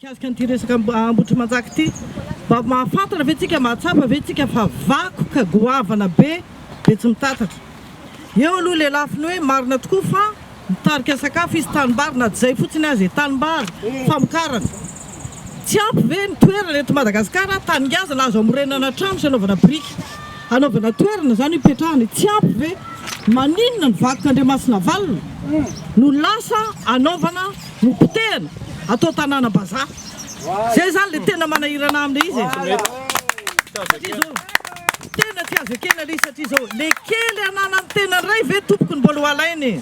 mikasika an'ity resaka Ambohitrimanjaka ity mba mahafantatra ve tsika mahatsapa ve tsika fa vakoka goavana be tsy mitatatra. Eo aloha le lafiny hoe marina tokoa fa mitarika sakafo izy tanimbary na zay fotsiny azy tanimbary famokarana. Tsy ampy ve ny toerana eto Madagasikara taningazana azo amorenana trano sy anaovana biriky. Anaovana toerana zany ipetrahana tsy ampy ve maninona ny Vakok'Andriamasinavalona no lasa anaovana no potehina atao tananam-bazaha. Zay zany le tena manahirana aminy izy. Tena tsy azo ekena le satria zao le kely ananany tena ray ve tompoko ny mbola ho alainy.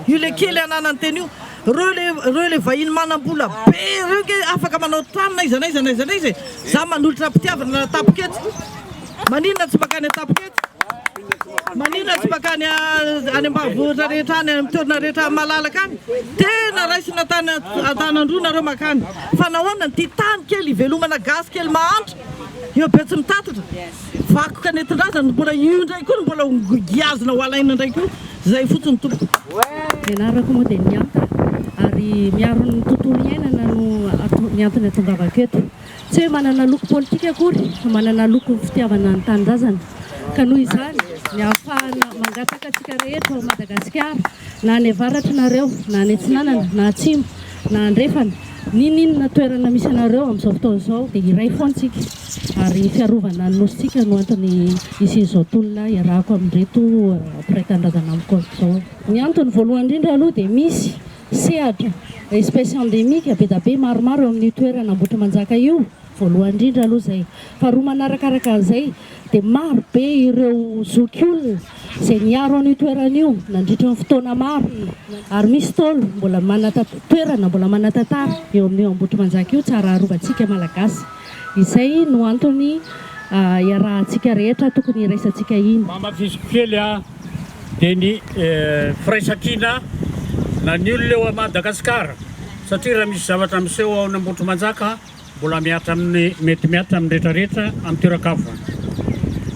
Io le kely ananany tena io reo le vahiny manam-bola be reo ke afaka manao trano na izy. Za manolotra mpitiavana na tapokety. Maninona tsy makany tapokety? Maninona tsy makany any ambanivohitra rehetra any amin'ny toerana rehetra malalaka any? Tena raisina tanandrona reo makany. Fa nahoana ty tany kely ivelomana gasy kely mahantra. Io be tsy mitatatra. Vakoka nentin-drazana mbola io ndray koa mbola giazina ho alaina ndray koa. Zay fotsiny tompoko. Ianarako moa dia mianta ary miaro ny tontolo iainana no miantona tongavako eto. Tsy hoe manana loko politika akory, fa manana loko fitiavana ny tanindrazana. Ka noho izany ny ahafahana mangataka antsika rehetra ao Madagasikara na any avaratra nareo, na any atsinanana, na atsimo, na andrefana, ninona toerana misy anareo amin'izao fotoana izao dia iray foantsika. Ary fiarovana ny nositsika no antony isian'izao tolona iarahako amin'ireto mpiray-tanindrazana amiko izao. Ny antony voalohany indrindra aloha dia misy sehatra espèce endémique be da be maromaro amin'ny toerana Ambohitrimanjaka io. Voalohany indrindra aloha zay. Faharoa manarakaraka an'izay dia maro be ireo zokiolona izay miaro an'io toerana io nandritra ny fotoana maro. Ary misy tolo mbola toerana mbola manatantara eo amin'io Ambohitrimanjaka io tsara arovantsika malagasy. Izay no antony iarahantsika rehetra tokony iraisantsika iny. Mamafisiko kely dia ny firaisan-kina na ny olona eo a Madagasikara satria raha misy zavatra miseho ao Ambohitrimanjaka mbola mety miatra amin'ny rehetrarehetra amin'ny toeran-kafa.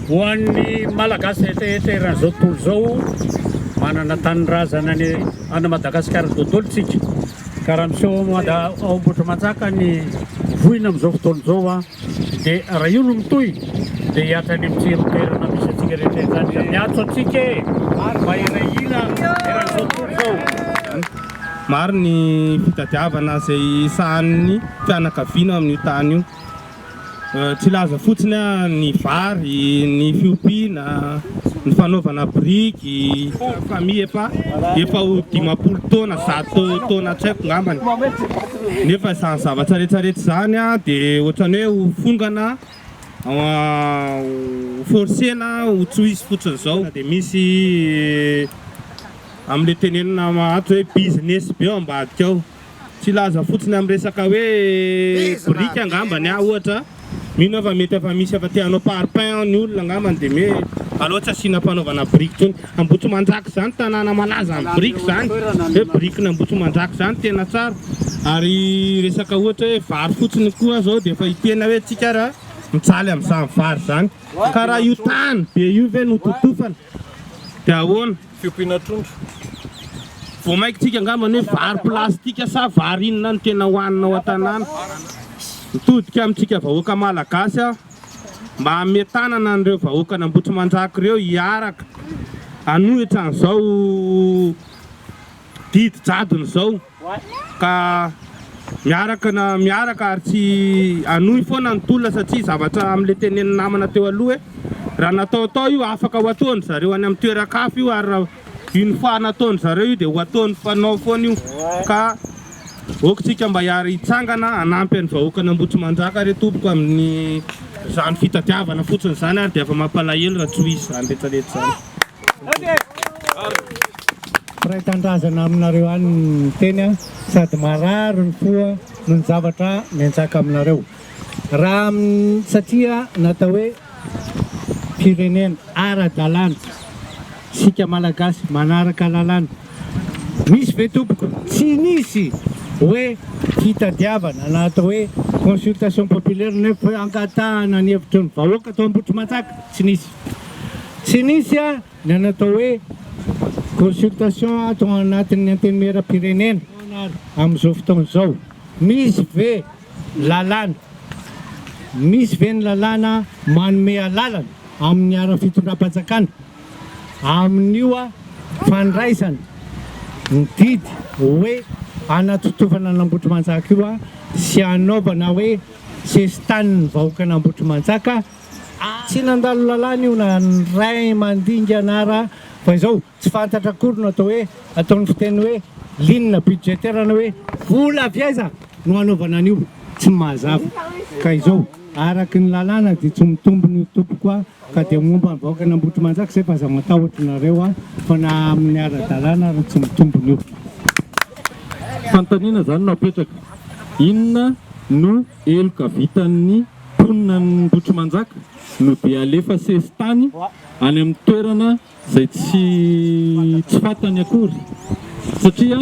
Ho an'ny malagasy eteran'izao tontolo izao manana tanin-drazana any Madagasikara dodolontsika. Ka raha miseho ao Ambohitrimanjaka ny vohina amin'izao fotoana izao dia raha io no mitohy dia hiatra any amin'ny toerana misy antsika rehetrarehetra miatso antsika mba irahina eran'izao tontolo izao. Maro ny fitadiavana izay sahan'ny fianakaviana amin'io tany io. Tsy laza fotsiny ny vary, ny fiompiana, ny fanaovana biriky, famille efa ho 50 taona, 100 taona tsy haiko ngambany. Nefa izany zavatra rehetrarehetra izany dia ohatrany hoe ho fongana, forsena ho tsohisy fotsiny izao. Dia misy amin'ilay tenenina mahato hoe business be ao ambadika ao. Tsy laza fotsiny amin'ny resaka hoe biriky angambany ohatra. Mino fa mety efa misy efa tianao parpaing ny olona angambany dia me aleo tsy asiana fanaovana biriky tsony. Ambohitrimanjaka zany tanàna malaza amin'ny biriky zany. Hoe biriky na Ambohitrimanjaka zany tena tsara. Ary resaka ohatra hoe vary fotsiny koa zao dia efa hitena hoe tsika raha mitsaly amin'izany vary zany. Ka raha io tany be io ve no totofana dia ahoana? Fiompiana trondro. Vao maika tsika angambany hoe vary plastika sa vary inona no tena hohanina ao an-tanàna. Mitodika amintsika vahoaka malagasy mba hametanana an'ireo vahoaka Ambohitrimanjaka ireo hiaraka hanohitra an'izao didy jadony izao. Ka miaraka ary tsy hanohy foana ny tolona satria zavatra amin'ilay tenen'ny namana teo aloha hoe raha natao io afaka ho ataony zareo any amin'ny toeran-kafa io ary raha iny fa nataony zareo io dia ho ataony fanao foana io. Ka okitsika mba hiary hitsangana hanampy ny vahoaka Ambohitrimanjaka re tompoko amin'ny zany fitadiavana fotsiny zany ary dia efa mampalahelo raha tsy ho izy zany rehetrarehetra zany. Firay-tandrazana aminareo any ny teny sady marary ny foa no ny zavatra miantsaka aminareo. Raha satria natao hoe firenena ara-dalàna, sika malagasy manaraka lalàna. Misy ve tompoko tsy nisy hoe fitadiavana na atao hoe consultation populaire nefa angatahana ny hevitry ny vahoaka atao Ambohitrimanjaka tsy nisy. Tsy nisy ny natao hoe consultation atao anatin'ny antenimieram-pirenena amin'izao fotoana izao. Misy ve lalàna. Misy ve ny lalàna manome lalana amin'ny ara-fitondram-panjakana. Amin'io fandraisana ny didy hoe anatotofana n'Ambohitrimanjaka io sy anaovana hoe sesitanin'ny vahoaka n'Ambohitrimanjaka. Tsy nandalo lalàna io na ny ray mandinga anara fa izao tsy fantatra akory no atao hoe ataon'ny fiteny hoe linina budgétaire na hoe vola avy aiza no anaovana an'io tsy mazava. Ka izao araky ny lalàna dia tsy mitombony tompo koa ka dia momba ny vahoaka n'Ambohitrimanjaka zay fa aza matahotra nareo fa na amin'ny ara-dalàna ary tsy mitombony io. Fantaniana zany no apetraka inona no eloka vitan'ny ponina ny Ambohitrimanjaka no dia alefa sesitany any amin'ny toerana zay tsy fantany akory satria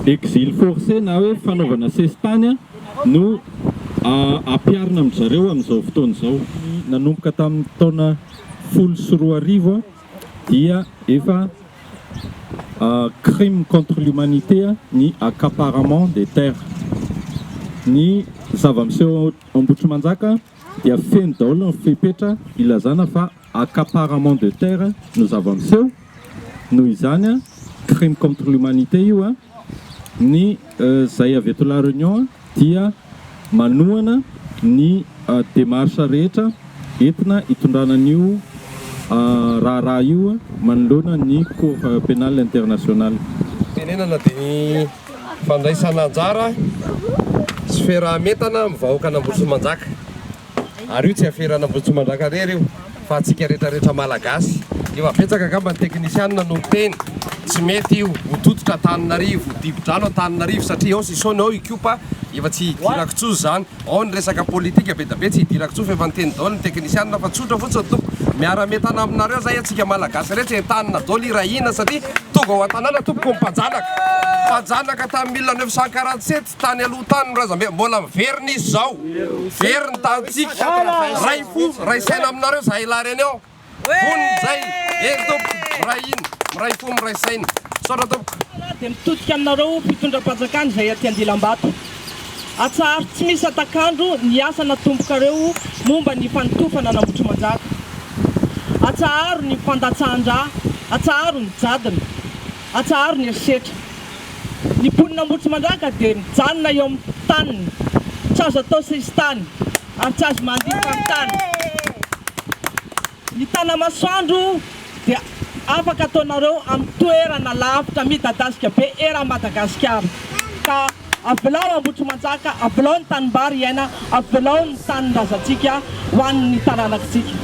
exil forcé na hoe fanaovana sesitany no ampiarina amin'ny zareo amin'izao fotoana izao. Nanomboka tamin'ny taona 14 dia efa crime contre l'humanité ni accaparement des terres. Ny zava-miseho Ambohitrimanjaka dia feno daholo ny fepetra ilazana fa accaparement de terre no zava-miseho noho izany crime contre l'humanité io ny zay avy eto la Réunion dia manohana ny démarche rehetra entina hitondrana an'io raha io manoloana ny cour pénal international. Tenenana dia ny fandraisana anjara sy fiarahametana amin'ny vahoaka n'Ambohitrimanjaka. Ary io tsy aferana Ambohitrimanjaka rery io fa atsika rehetrarehetra malagasy. Efa betsaka angamba ny teknisianina no miteny tsy mety io hotototra Antananarivo, dibo-drano Antananarivo satria ao sisona ao ikopa efa tsy hidirako tsozy zany. Ao ny resaka politika be da be tsy hidirako tsozy efa niteny daholo ny teknisianina fa tsotra fotsiny tompo miara-metana aminareo zay atsika malagasy rehetra entanina daholo irahina satria tonga ao an-tanàna tompoko mpajanaka tamin'ny 1947 tany aloha tany razambe mbola miverina izy zao veriny tantsika ray fo ray saina aminareo zahay lareny ao foniny zay tompo miray fo miray saina sora tompo dia mitodika aminareo fitondram-panjakana zay aty Andilam-bato. Atsahary tsy misy atakandro ny asa natombokareo momba ny fanotofana n'Ambohitrimanjaka. Atsaharo ny fandatsahan-dra, atsaharo ny jadina, atsaharo ny erisetra. Ny ponina Ambohitrimanjaka dia mijanona eo amin'ny taniny, tsy azo atao sesitany ary tsy azo mandika amin'ny tany. Ny tanamasoandro dia afaka ataonareo amin'ny toerana lavitra midadasika be era Madagasikara. Ka avelao Ambohitrimanjaka, avelao ny tanimbary iaina, avelao ny tanin-drazantsika ho an'ny tanànakitsika.